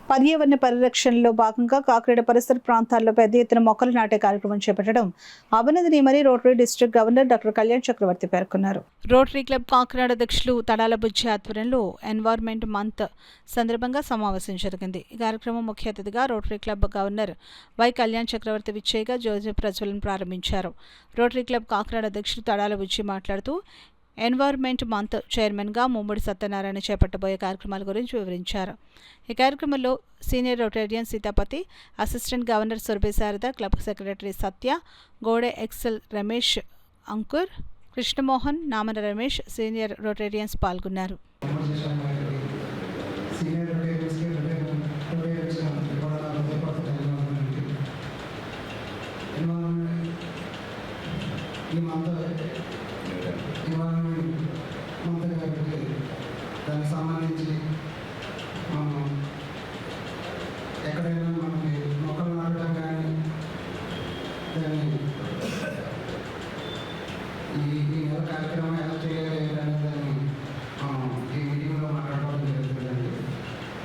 పర్యావరణ పరిరక్షణలో భాగంగా కాకినాడ పరిసర ప్రాంతాల్లో పెద్ద ఎత్తున మొక్కలు నాటే కార్యక్రమం చేపట్టడం అభినందనీయమని Rotary district governor doctor Kalyan Chakravarthi పేర్కొన్నారు. రోటరీ క్లబ్ కాకినాడ అధ్యక్షులు తడాల బుజ్జి ఆధ్వర్యంలో ఎన్వైర్న్మెంట్ మంత్ సందర్భంగా సమావేశం జరిగింది. ఈ కార్యక్రమం ముఖ్య అతిథిగా Rotary club governor Y Kalyan Chakravarthi విచ్చేయగా జ్యోతి ప్రజ్వలన ప్రారంభించారు. రోటరీ క్లబ్ కాకినాడ అధ్యక్షులు తడాల బుజ్జి మాట్లాడుతూ ఎన్వైర్న్మెంట్ మంత్ చైర్మన్గా ముమ్మడి సత్యనారాయణ చేపట్టబోయే కార్యక్రమాల గురించి వివరించారు. ఈ కార్యక్రమంలో senior Rotarian Seethapathi, assistant governor Surabhi Sharada, club secretary Satya, Gode Excel Ramesh, Ankur, Krishnamohan, Namana Ramesh, senior Rotarians పాల్గొన్నారు. దానికి సంబంధించి మనం ఎక్కడైనా మనకి మొక్కలు నాటడం కానీ దాన్ని ఈ నెల కార్యక్రమం ఎలా చేయాలి అనేది దాన్ని మనం ఈ మీటింగ్లో మాట్లాడుకోవడం జరుగుతుందండి.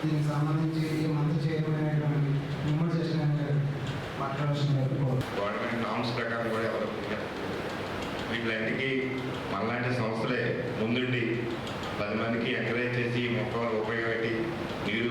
దీనికి సంబంధించి ఈ మంత్ చేయబడినటువంటి ముమ్మడి సెషన్ గారు మాట్లాడాల్సిన గవర్నమెంట్ నామ్స్ ప్రకారం కూడా ఎవరు వీళ్ళంటికి మనలాంటి సంస్థలే ముందుండి 10 మందికి ఎంకరేజ్ చేసి మొక్కలు ఉపయోగపెట్టి నీరు